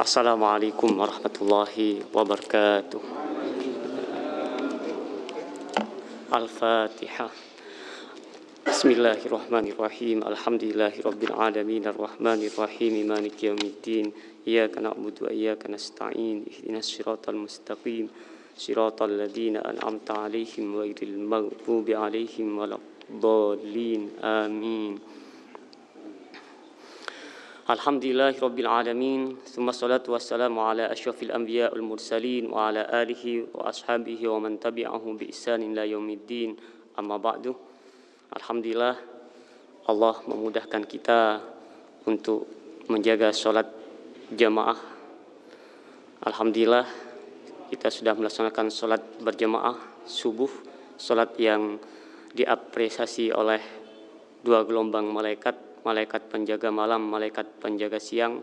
Assalamualaikum warahmatullahi wabarakatuh. Al-Fatihah. Bismillahirrahmanirrahim. Alhamdulillahirabbil alamin arrahmanir rahim maliki yaumiddin. Iyyaka na'budu wa iyyaka nasta'in. Ihdinas siratal mustaqim. Siratal ladzina an'amta 'alaihim ghairil maghdubi 'alaihim waladdallin. Amin. Alhamdulillahirabbil alamin. Tsumma shalatu wassalamu ala asyrafil anbiya wal mursalin wa ala alihi wa ashabihi wa man tabi'ahum bi ihsanin ila yaumiddin. Amma ba'du. Alhamdulillah Allah memudahkan kita untuk menjaga salat jamaah. Alhamdulillah kita sudah melaksanakan salat berjamaah subuh, salat yang diapresiasi oleh dua gelombang malaikat penjaga malam, malaikat penjaga siang.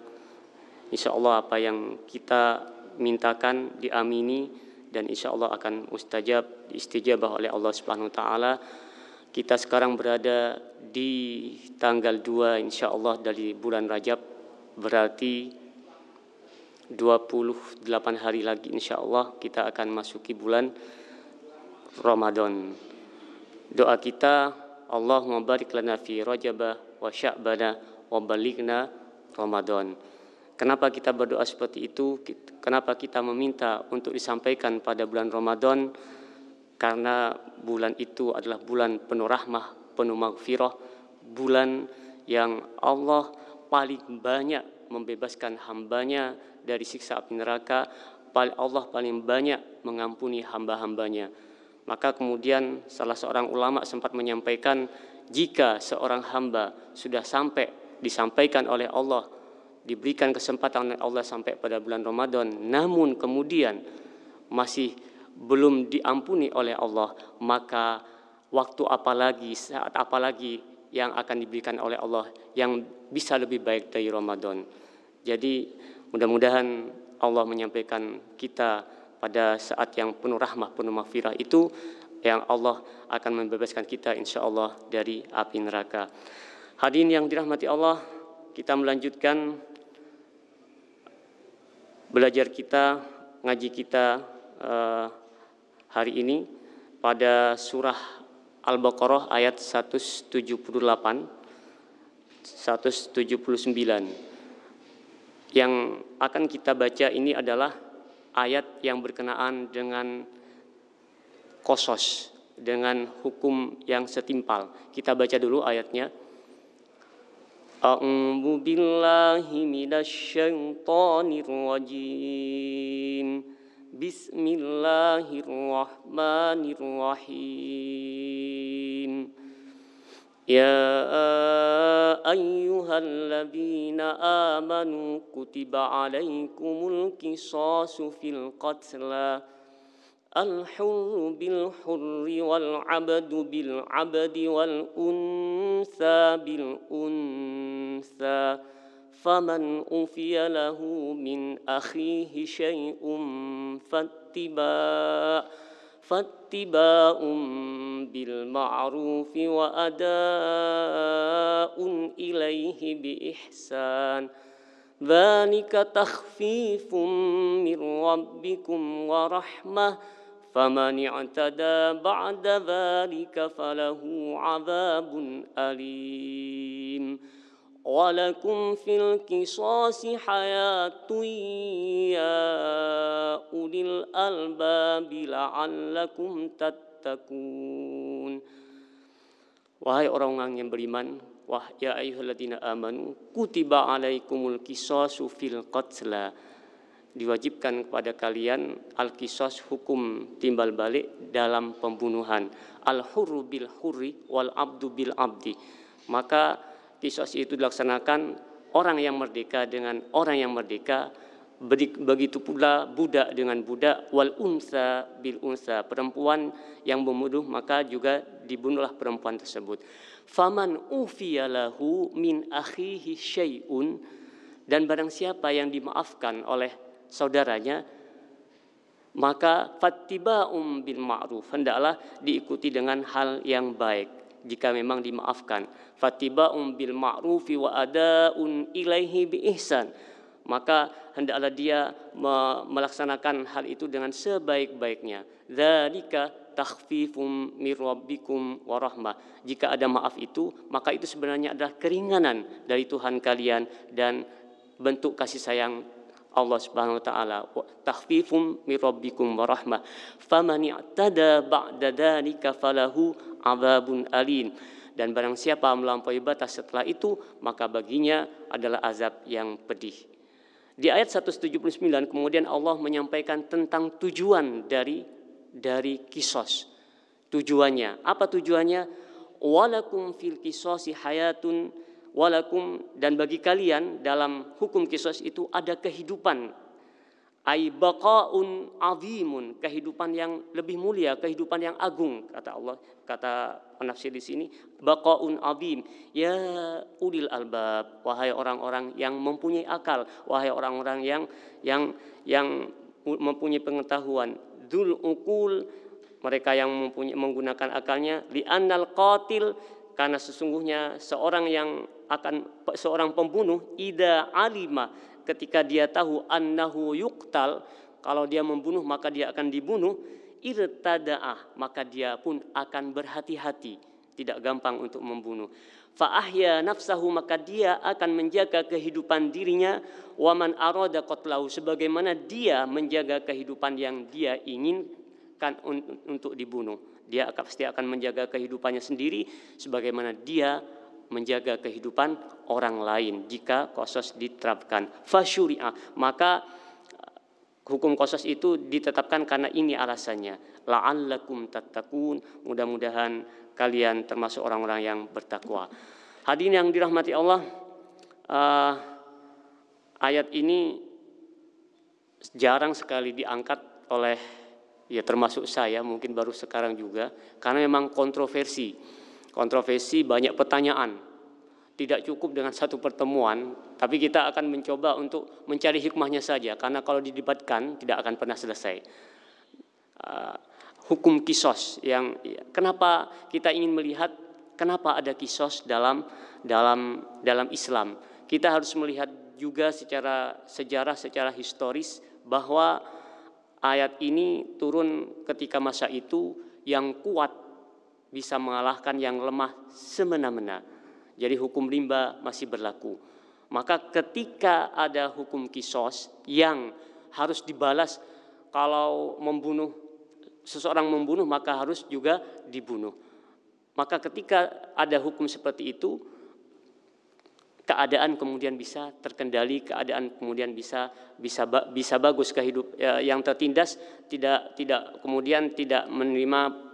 Insya Allah apa yang kita mintakan diamini dan insya Allah akan mustajab, istijabah oleh Allah Subhanahu Wa Taala. Kita sekarang berada di tanggal 2 insya Allah dari bulan Rajab, berarti 28 hari lagi insya Allah kita akan masuki bulan Ramadan. Doa kita, Allahumma barik lana fi Rajabah wa Sya'bana wa balighna Ramadan. Kenapa kita berdoa seperti itu? Kenapa kita meminta untuk disampaikan pada bulan Ramadan? Karena bulan itu adalah bulan penuh rahmah, penuh maghfirah, bulan yang Allah paling banyak membebaskan hambanya dari siksa api neraka. Allah paling banyak mengampuni hamba-hambanya. Maka kemudian salah seorang ulama sempat menyampaikan, jika seorang hamba sudah disampaikan oleh Allah, diberikan kesempatan oleh Allah sampai pada bulan Ramadan, namun kemudian masih belum diampuni oleh Allah, maka waktu apalagi, saat apalagi yang akan diberikan oleh Allah yang bisa lebih baik dari Ramadan. Jadi mudah-mudahan Allah menyampaikan kita pada saat yang penuh rahmah, penuh maghfirah itu, yang Allah akan membebaskan kita insya Allah dari api neraka. Hadirin yang dirahmati Allah, kita melanjutkan belajar kita, ngaji kita hari ini pada surah Al-Baqarah ayat 178, 179. Yang akan kita baca ini adalah ayat yang berkenaan dengan qasas, dengan hukum yang setimpal. Kita baca dulu ayatnya. A'udzu billahi minasy syaithanir rajim. Bismillahirrahmanirrahim. Ya ayyuhalladzina amanu kutiba alaikumul qisasu fil qatla al-hurru bil hurri wal 'abdu bil 'abdi wal unsa bil unsa faman ufiya lahu min akhihi syai'un fattiba'un bil ma'rufi wa ada'un ilaihi bi ihsan. Dzalika takhfifum mir rabbikum wa rahmah. Faman i'tada ba'da dzalika falahu 'adzabun alim. Walakum fil qisasi hayatun ya ulil albabi la'allakum tattaqun. Wahai orang-orang yang beriman, ya ayyuhalladzina amanu kutiba alaikumul qisasu fil qatla, diwajibkan kepada kalian al-qisas, hukum timbal balik dalam pembunuhan, al-hurru bil hurri wal 'abdu bil 'abdi. Maka qisas itu dilaksanakan orang yang merdeka dengan orang yang merdeka, begitu pula budak dengan budak, wal unsa bil unsa, perempuan yang membunuh maka juga dibunuhlah perempuan tersebut. Faman ufiya lahu min akhihi syai'un, dan barang siapa yang dimaafkan oleh saudaranya, maka fattiba'um bil ma'ruf, hendaklah diikuti dengan hal yang baik jika memang dimaafkan. Fattiba'um bil ma'rufi wa ada'un ilaihi bi ihsan, maka hendaklah dia melaksanakan hal itu dengan sebaik-baiknya. Dzalika takhfifum mir rabbikum wa rahmah. Jika ada maaf itu, maka itu sebenarnya adalah keringanan dari Tuhan kalian dan bentuk kasih sayang Allah Subhanahu wa taala. Takhfifum mir rabbikum wa rahmah. Faman i'tada ba'da dzalika falahu 'adzabun alim. Dan barang siapa melampaui batas setelah itu, maka baginya adalah azab yang pedih. Di ayat 179 kemudian Allah menyampaikan tentang tujuan dari kisos. Tujuannya, apa tujuannya? Walakum fil qisasi hayatun, walakum, dan bagi kalian dalam hukum kisos itu ada kehidupan. Ai baqaun azimun, kehidupan yang lebih mulia, kehidupan yang agung, kata Allah, kata penafsir di sini, baqaun azim. Ya ulil albab, wahai orang-orang yang mempunyai akal, wahai orang-orang yang mempunyai pengetahuan. Dzul uqul, mereka yang menggunakan akalnya. Li annal qatil, karena sesungguhnya seorang pembunuh, ida alima, ketika dia tahu annahu yuqtal, kalau dia membunuh maka dia akan dibunuh, irtada'ah, maka dia pun akan berhati-hati, tidak gampang untuk membunuh. Fa ahya nafsahu, maka dia akan menjaga kehidupan dirinya. Wa man arada qatlahu, sebagaimana dia menjaga kehidupan yang dia inginkan untuk dibunuh. Dia pasti akan menjaga kehidupannya sendiri sebagaimana dia menjaga kehidupan orang lain jika qisas diterapkan. Fasyuri'a, maka hukum qisas itu ditetapkan karena ini alasannya. La'allakum tattaqun, mudah-mudahan kalian termasuk orang-orang yang bertakwa. Hadirin yang dirahmati Allah, ayat ini jarang sekali diangkat oleh, ya termasuk saya, mungkin baru sekarang juga, karena memang kontroversi, banyak pertanyaan. Tidak cukup dengan satu pertemuan, tapi kita akan mencoba untuk mencari hikmahnya saja, karena kalau didebatkan tidak akan pernah selesai. Hukum kisos, yang kenapa kita ingin melihat kenapa ada kisos dalam Islam. Kita harus melihat juga secara sejarah, secara historis, bahwa ayat ini turun ketika masa itu yang kuat bisa mengalahkan yang lemah semena-mena. Jadi hukum rimba masih berlaku. Maka ketika ada hukum kisos yang harus dibalas, kalau seseorang membunuh maka harus juga dibunuh. Maka ketika ada hukum seperti itu, keadaan kemudian bisa terkendali, keadaan kemudian bisa bagus, yang tertindas tidak kemudian tidak menerima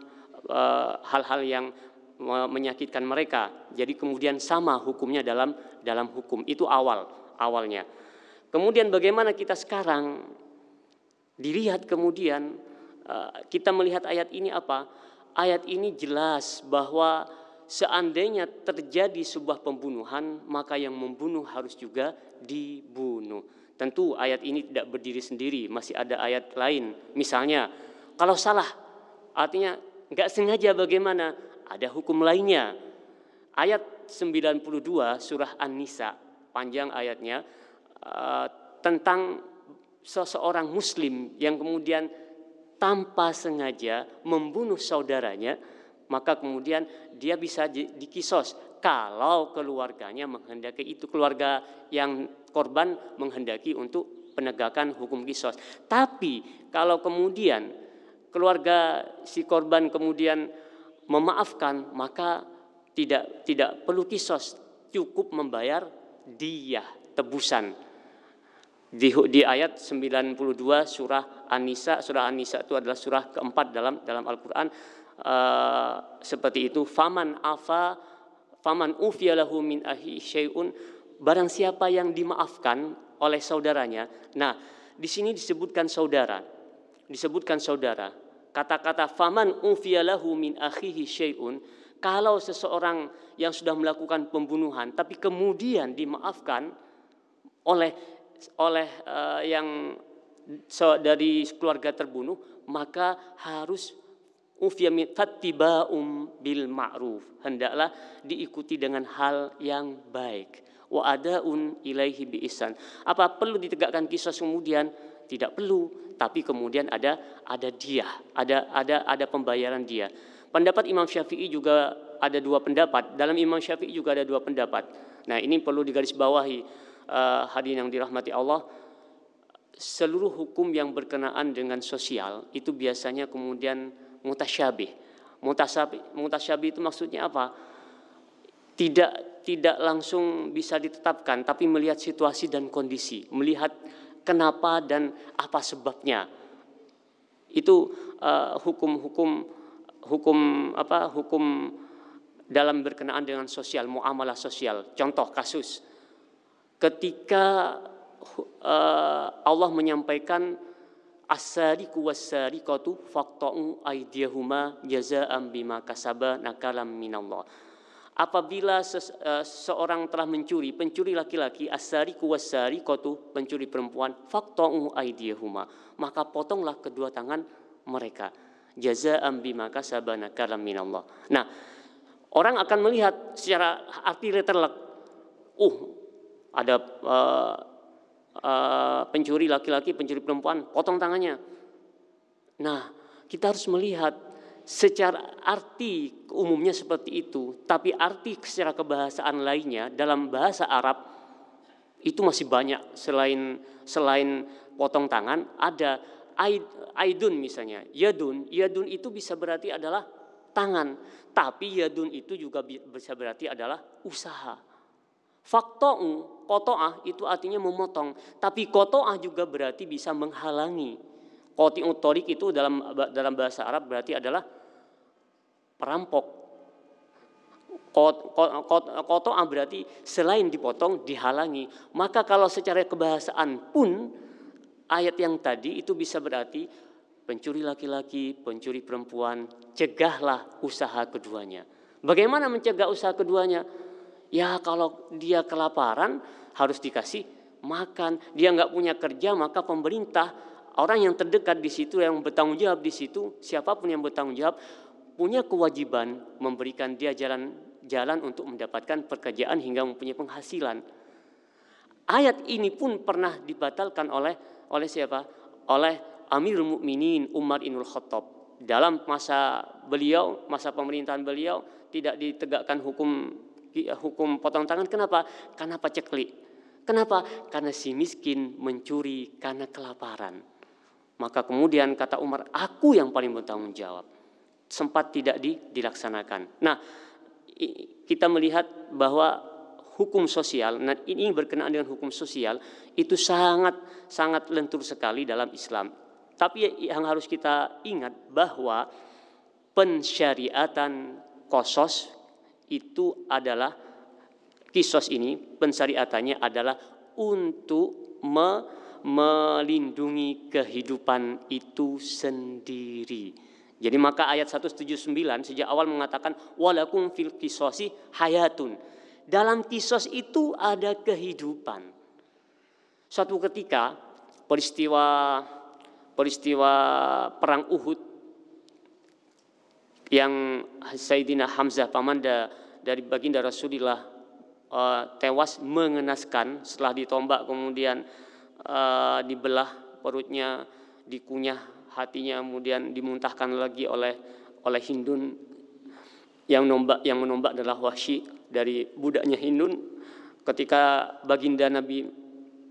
hal-hal yang menyakitkan mereka. Jadi kemudian sama hukumnya dalam hukum. Itu awalnya. Kemudian bagaimana kita sekarang dilihat, kemudian kita melihat ayat ini apa? Ayat ini jelas bahwa seandainya terjadi sebuah pembunuhan, maka yang membunuh harus juga dibunuh. Tentu ayat ini tidak berdiri sendiri, masih ada ayat lain. Misalnya kalau salah, artinya enggak sengaja, bagaimana? Ada hukum lainnya. Ayat 92 surah An-Nisa, panjang ayatnya, tentang seseorang muslim yang kemudian tanpa sengaja membunuh saudaranya, maka kemudian dia bisa dikisos kalau keluarganya menghendaki itu, keluarga yang korban menghendaki untuk penegakan hukum kisos. Tapi kalau kemudian keluarga si korban kemudian memaafkan, maka tidak perlu kisos, cukup membayar diyah, tebusan. Di ayat 92 surah An-Nisa, surah An-Nisa itu adalah surah keempat dalam Al-Quran. Seperti itu, faman ufiya lahu min ahi syai'un, barang siapa yang dimaafkan oleh saudaranya. Nah, di sini disebutkan saudara. Kata-kata faman ufiya lahu min akhihi syai'un, kalau seseorang yang sudah melakukan pembunuhan tapi kemudian dimaafkan oleh yang dari keluarga terbunuh, maka harus fattiba'um bil ma'ruf, hendaklah diikuti dengan hal yang baik. Wa adaun ilaihi bi ihsan. Apa perlu ditegakkan qisas kemudian? Tidak perlu, tapi kemudian ada dia, ada pembayaran dia. Pendapat Imam Syafi'i juga ada dua pendapat. Dalam Imam Syafi'i juga ada dua pendapat. Nah, ini perlu digarisbawahi, hadirin yang dirahmati Allah. Seluruh hukum yang berkenaan dengan sosial itu biasanya kemudian mutasyabih. Mutasyabih itu maksudnya apa? Tidak langsung bisa ditetapkan, tapi melihat situasi dan kondisi, melihat kenapa dan apa sebabnya. Itu hukum dalam berkenaan dengan sosial, muamalah sosial. Contoh kasus, ketika Allah menyampaikan as-sariqu was-sariqatu faqta'u aydiyahuma jazaa'an bima kasaba nakalam minallah. Apabila seorang telah pencuri laki-laki, as-sariqu was-sariqatu, pencuri perempuan, faqta'u aydiyahuma, maka potonglah kedua tangan mereka, jazaa'an bima kasaba nakalam minallah. Nah, orang akan melihat secara arti letterlek, ada pencuri laki-laki, pencuri perempuan, potong tangannya. Nah, kita harus melihat secara arti umumnya seperti itu, tapi arti secara kebahasaan lainnya dalam bahasa Arab itu masih banyak. Selain potong tangan, ada aidun misalnya. Yadun itu bisa berarti adalah tangan, tapi yadun itu juga bisa berarti adalah usaha. Fakto'u, koto'ah itu artinya memotong, tapi koto'ah juga berarti bisa menghalangi. Qati'ut thoriq itu dalam bahasa Arab berarti adalah perampok. Koto'ah berarti selain dipotong, dihalangi. Maka kalau secara kebahasaan pun ayat yang tadi itu bisa berarti pencuri laki-laki, pencuri perempuan, cegahlah usaha keduanya. Bagaimana mencegah usaha keduanya? Ya, kalau dia kelaparan harus dikasih makan. Dia nggak punya kerja, maka pemerintah, orang yang terdekat di situ, yang bertanggung jawab di situ, siapapun yang bertanggung jawab, punya kewajiban memberikan dia jalan untuk mendapatkan pekerjaan hingga mempunyai penghasilan. Ayat ini pun pernah dibatalkan oleh siapa? Oleh Amirul Mukminin Umar ibnul Khattab. Dalam masa pemerintahan beliau tidak ditegakkan hukum potong tangan. Kenapa? Karena paceklik. Kenapa? Karena si miskin mencuri karena kelaparan. Maka kemudian kata Umar, aku yang paling bertanggung jawab. Sempat tidak dilaksanakan. Nah, kita melihat bahwa hukum sosial, nah ini berkenaan dengan hukum sosial, itu sangat lentur sekali dalam Islam. Tapi yang harus kita ingat bahwa pensyariatan qasas itu adalah kisos ini, pensyariatannya adalah untuk melindungi kehidupan itu sendiri. Jadi maka ayat 179 sejak awal mengatakan walakum fil qisasi hayatun. Dalam kisos itu ada kehidupan. Suatu ketika peristiwa perang Uhud yang Sayyidina Hamzah pamanda dari baginda Rasulullah tewas mengenaskan setelah ditombak, kemudian dibelah perutnya, dikunyah hatinya, kemudian dimuntahkan lagi oleh Hindun. Yang menombak adalah Wahsy dari budaknya Hindun. Ketika baginda Nabi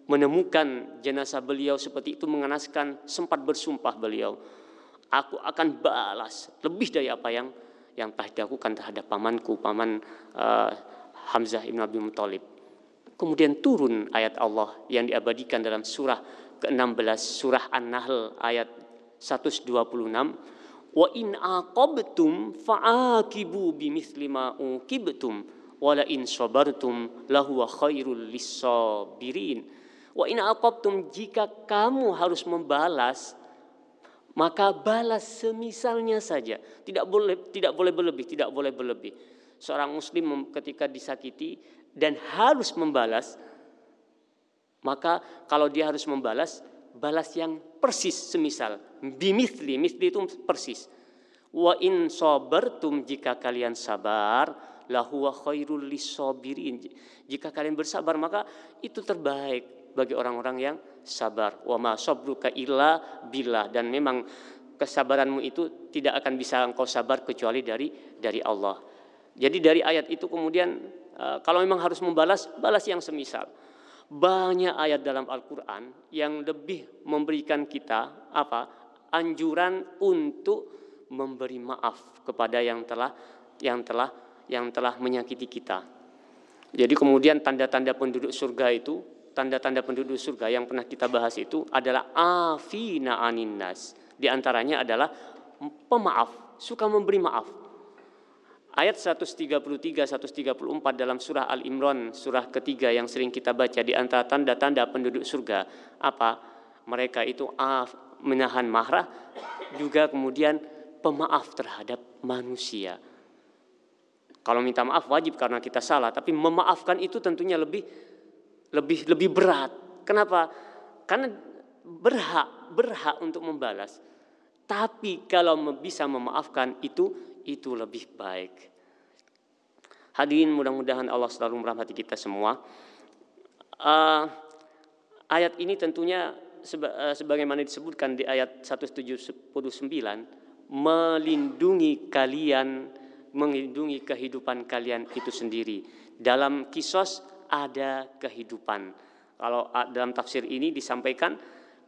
menemukan jenazah beliau seperti itu mengenaskan, sempat bersumpah beliau, aku akan balas lebih dari apa yang telah dilakukan terhadap paman Hamzah ibn Abi Muthalib. Kemudian turun ayat Allah yang diabadikan dalam surah ke-16, surah An-Nahl ayat 126. Wa in aqabtum fa'aqibu bimithli ma uqibtum wa la in sabartum lahuwa khairul lis-sabirin. Wa in aqabtum, jika kamu harus membalas, maka balas semisalnya saja. Tidak boleh berlebih. Seorang muslim ketika disakiti dan harus membalas, maka kalau dia harus membalas, balas yang persis semisal. Bimithli itu persis. Wa in sabartum, jika kalian sabar, lahuwa khairul lisabirin. Jika kalian bersabar maka itu terbaik bagi orang-orang yang sabar. Wa ma sabruka illa billah, dan memang kesabaranmu itu tidak akan bisa engkau sabar kecuali dari Allah. Jadi dari ayat itu kemudian kalau memang harus membalas, balas yang semisal. Banyak ayat dalam Al-Quran yang lebih memberikan kita anjuran untuk memberi maaf kepada yang telah menyakiti kita. Jadi kemudian tanda-tanda penduduk surga itu, tanda-tanda penduduk surga yang pernah kita bahas itu adalah afina anin nas. Di antaranya adalah pemaaf, suka memberi maaf. Ayat 133, 134 dalam surah Al-Imran, surah ketiga yang sering kita baca, di antara tanda-tanda penduduk surga mereka itu menahan marah, juga kemudian pemaaf terhadap manusia. Kalau minta maaf wajib karena kita salah, tapi memaafkan itu tentunya lebih berat. Kenapa? Karena berhak untuk membalas. Tapi kalau bisa memaafkan itu lebih baik. Hadirin, mudah-mudahan Allah selalu merahmati kita semua. Ayat ini tentunya sebagaimana disebutkan di ayat 179, melindungi kehidupan kalian itu sendiri. Dalam kisos ada kehidupan. Kalau dalam tafsir ini disampaikan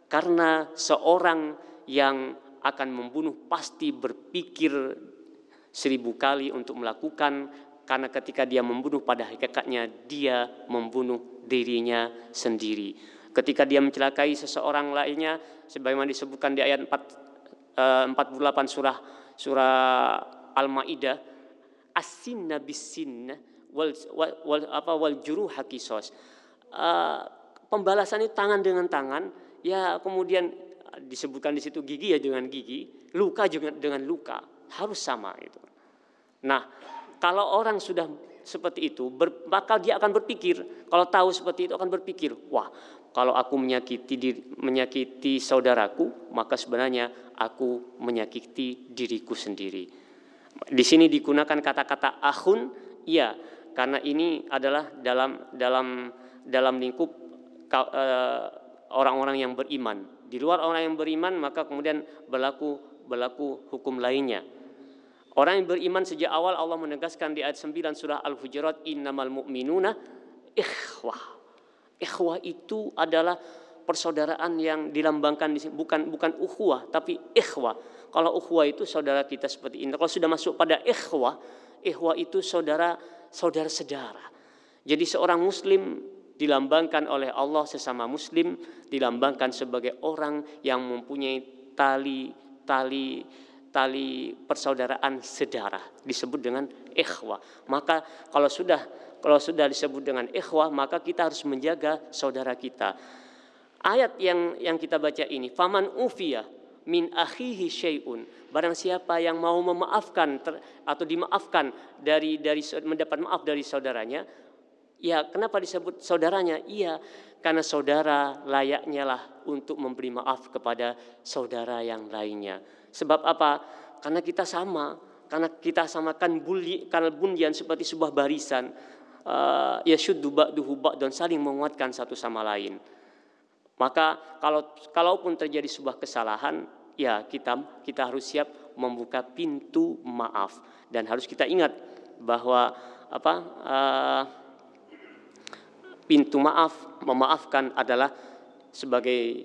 karena seorang yang akan membunuh pasti berpikir 1000 kali untuk melakukan, karena ketika dia membunuh pada hakikatnya dia membunuh dirinya sendiri. Ketika dia mencelakai seseorang lainnya, sebagaimana disebutkan di ayat 48 surah Al-Maidah, as-sinna bis-sinna wal juruha qisas. Pembalasan itu tangan dengan tangan, ya kemudian disebutkan di situ gigi ya dengan gigi, luka juga dengan luka, harus sama itu. Nah, kalau orang sudah seperti itu, maka dia akan berpikir, kalau tahu seperti itu akan berpikir, wah, kalau aku menyakiti saudaraku, maka sebenarnya aku menyakiti diriku sendiri. Di sini digunakan kata-kata akhun, ya, karena ini adalah dalam lingkup orang-orang yang beriman. Di luar orang yang beriman maka kemudian berlaku hukum lainnya. Orang yang beriman sejak awal Allah menegaskan di ayat 9 surah Al-Hujurat, innamal mu'minuna ikhwah. Ikhwah itu adalah persaudaraan yang dilambangkan di sini, bukan ukhuwah tapi ikhwah. Kalau ukhuwah itu saudara kita seperti ini. Kalau sudah masuk pada ikhwah itu saudara. Jadi seorang muslim dilambangkan oleh Allah, sesama muslim dilambangkan sebagai orang yang mempunyai tali persaudaraan sedarah, disebut dengan ikhwah. Maka kalau sudah disebut dengan ikhwah, maka kita harus menjaga saudara kita. Ayat yang kita baca ini, faman ufiya min akhihi syai'un, barang siapa yang mau memaafkan atau dimaafkan dari mendapat maaf dari saudaranya. Ya, kenapa disebut saudaranya? Iya, karena saudara layaknya lah untuk memberi maaf kepada saudara yang lainnya. Sebab apa? Karena kita sama, karena kita samakan bunyan seperti sebuah barisan. Yashuddu ba'duhu ba'dan, saling menguatkan satu sama lain. Maka kalaupun terjadi sebuah kesalahan, ya kita harus siap membuka pintu maaf, dan harus kita ingat bahwa pintu maaf, memaafkan adalah sebagai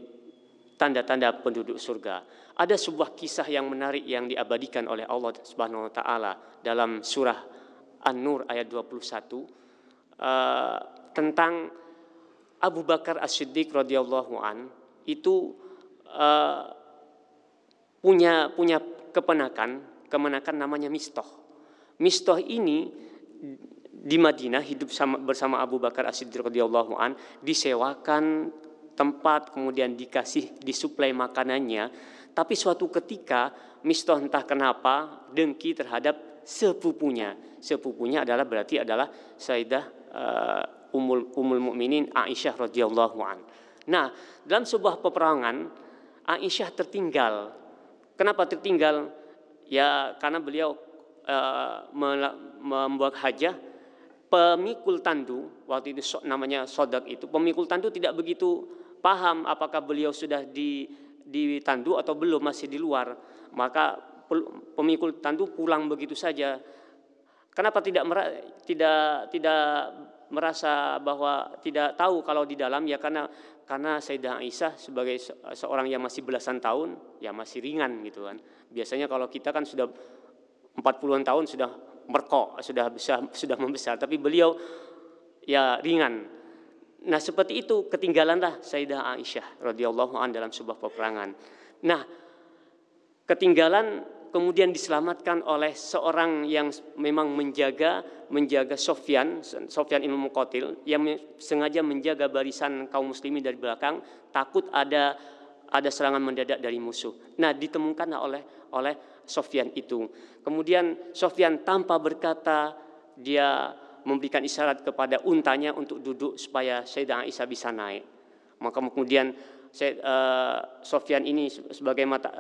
tanda-tanda penduduk surga. Ada sebuah kisah yang menarik yang diabadikan oleh Allah Subhanahu wa taala dalam surah An-Nur ayat 21 tentang Abu Bakar As-Siddiq radhiyallahu an. Itu punya kemenakan namanya Mistah. Mistah ini di Madinah hidup bersama Abu Bakar As-Siddiq radhiyallahu an, disewakan tempat, kemudian disuplai makanannya. Tapi suatu ketika Mistah entah kenapa dengki terhadap sepupunya. Sepupunya berarti adalah Sayyidah Ummul Mukminin Aisyah radhiyallahu an. Nah, dalam sebuah peperangan Aisyah tertinggal. Kenapa tertinggal? ya karena beliau membuat hajah, pemikul tandu waktu itu namanya sodak itu, pemikul tandu tidak begitu paham apakah beliau sudah di tandu atau belum, masih di luar. Maka pemikul tandu pulang begitu saja. Kenapa tidak merasa bahwa tidak tahu kalau di dalam, ya karena Sayyidah Aisyah sebagai seorang yang masih belasan tahun, ya masih ringan gitu kan. Biasanya kalau kita kan sudah 40-an tahun sudah merkok, sudah membesar, tapi beliau ya ringan. Nah, seperti itu ketinggalanlah Sayyidah Aisyah radhiyallahu anha dalam sebuah peperangan. Nah, ketinggalan kemudian diselamatkan oleh seorang yang memang menjaga Sofyan ibn Muqatil, yang sengaja menjaga barisan kaum muslimin dari belakang, takut ada serangan mendadak dari musuh. Nah, ditemukanlah oleh Sofyan itu. Kemudian Sofyan tanpa berkata, dia memberikan isyarat kepada untanya untuk duduk supaya Sayyidah Aisyah bisa naik. Maka kemudian Sofyan ini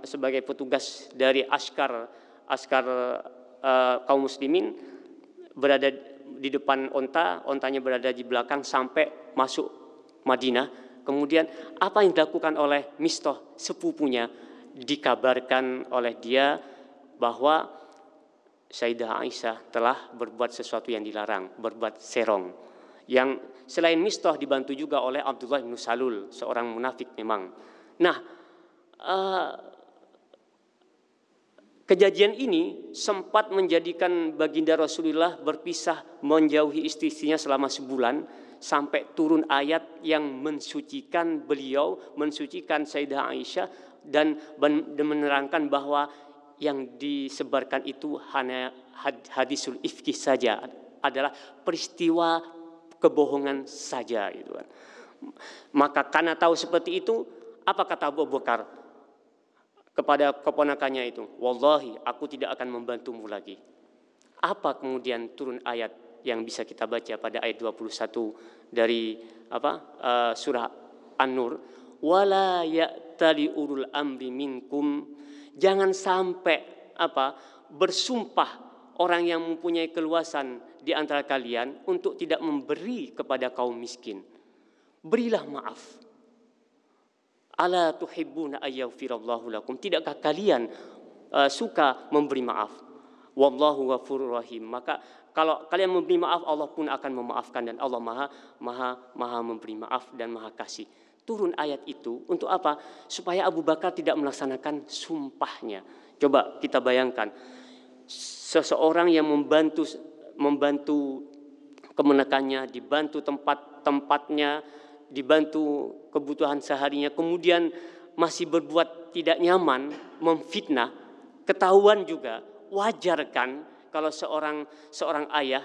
sebagai petugas dari askar kaum muslimin berada di depan ontanya berada di belakang sampai masuk Madinah. Kemudian apa yang dilakukan oleh Mistah sepupunya, dikabarkan oleh dia bahwa Sayyidah Aisyah telah berbuat sesuatu yang dilarang, berbuat serong. Yang selain Mistah dibantu juga oleh Abdullah bin Salul, seorang munafik memang. Nah, kejadian ini sempat menjadikan baginda Rasulullah berpisah, menjauhi istrinya selama sebulan, sampai turun ayat yang mensucikan beliau, mensucikan Sayyidah Aisyah, dan menerangkan bahwa yang disebarkan itu hanya hadisul ifki saja, adalah peristiwa kebohongan saja gitu kan. Maka karena tahu seperti itu, apa kata Abu Bakar kepada keponakannya itu? Wallahi, aku tidak akan membantumu lagi. Apa kemudian turun ayat yang bisa kita baca pada ayat 21 dari surah An-Nur? Wala ya'tali ulul amri minkum. Jangan sampai bersumpah orang yang mempunyai keluasan di antara kalian untuk tidak memberi kepada kaum miskin. Berilah maaf. Ala tuhibbuna ayyaghfirallahu lakum. Tidakkah kalian suka memberi maaf? Wallahu ghafurur rahim. Maka kalau kalian memberi maaf, Allah pun akan memaafkan, dan Allah maha memberi maaf dan maha kasih. Turun ayat itu untuk apa? Supaya Abu Bakar tidak melaksanakan sumpahnya. Coba kita bayangkan, seseorang yang membantu kemenakannya, dibantu tempatnya, dibantu kebutuhan seharinya, kemudian masih berbuat tidak nyaman, memfitnah, ketahuan juga. Wajar kan kalau seorang ayah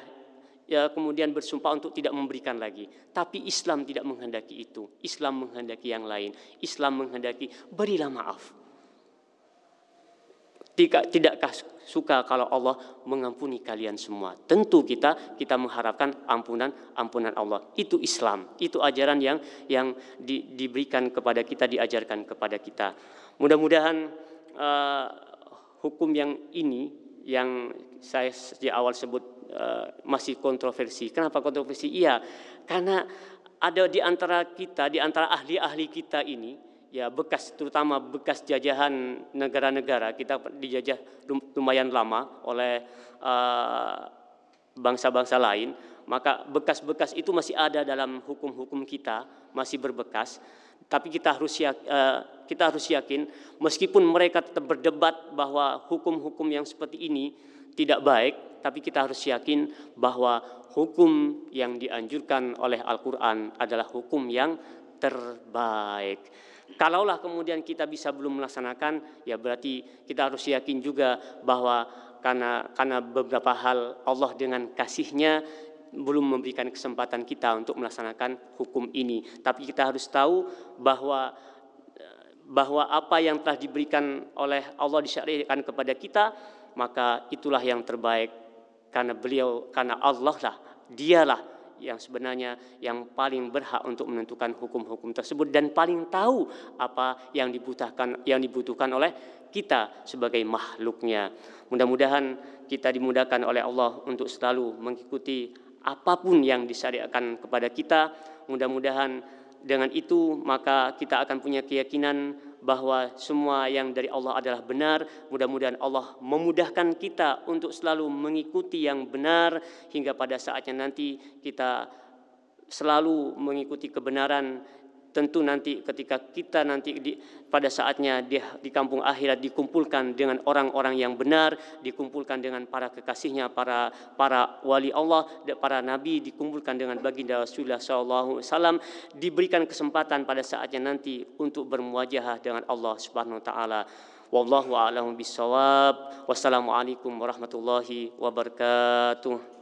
ya kemudian bersumpah untuk tidak memberikan lagi. Tapi Islam tidak menghendaki itu. Islam menghendaki yang lain. Islam menghendaki berilah maaf. Tidakkah suka kalau Allah mengampuni kalian semua? Tentu kita mengharapkan ampunan Allah. Itu Islam. Itu ajaran yang diberikan kepada kita, diajarkan kepada kita. Mudah-mudahan hukum yang ini yang saya sejak awal sebut masih kontroversi. Kenapa kontroversi? Iya, karena ada di antara kita, di antara ahli-ahli kita ini, ya terutama bekas jajahan negara-negara, kita dijajah lumayan lama oleh bangsa-bangsa lain, maka bekas-bekas itu masih ada dalam hukum-hukum kita, masih berbekas. Tapi kita harus yakin, meskipun mereka tetap berdebat bahwa hukum-hukum yang seperti ini tidak baik, tapi kita harus yakin bahwa hukum yang dianjurkan oleh Al-Quran adalah hukum yang terbaik. Kalaulah kemudian kita bisa belum melaksanakan, ya berarti kita harus yakin juga bahwa karena beberapa hal Allah dengan kasih-Nya belum memberikan kesempatan kita untuk melaksanakan hukum ini. Tapi kita harus tahu bahwa apa yang telah diberikan oleh Allah, disyariatkan kepada kita, maka itulah yang terbaik, karena Allah lah, dialah yang sebenarnya yang paling berhak untuk menentukan hukum-hukum tersebut dan paling tahu apa yang dibutuhkan oleh kita sebagai makhluknya. Mudah-mudahan kita dimudahkan oleh Allah untuk selalu mengikuti apapun yang disyariatkan kepada kita. Mudah-mudahan dengan itu maka kita akan punya keyakinan bahwa semua yang dari Allah adalah benar. Mudah-mudahan Allah memudahkan kita untuk selalu mengikuti yang benar hingga pada saatnya nanti kita selalu mengikuti kebenaran. Tentu nanti ketika kita nanti pada saatnya di kampung akhirat dikumpulkan dengan orang-orang yang benar, dikumpulkan dengan para kekasihnya, para wali Allah, para nabi, dikumpulkan dengan baginda Rasulullah SAW, diberikan kesempatan pada saatnya nanti untuk bermuajahah dengan Allah Subhanahu wa taala. Wallahu a'lam bishawab. Wassalamualaikum warahmatullahi wabarakatuh.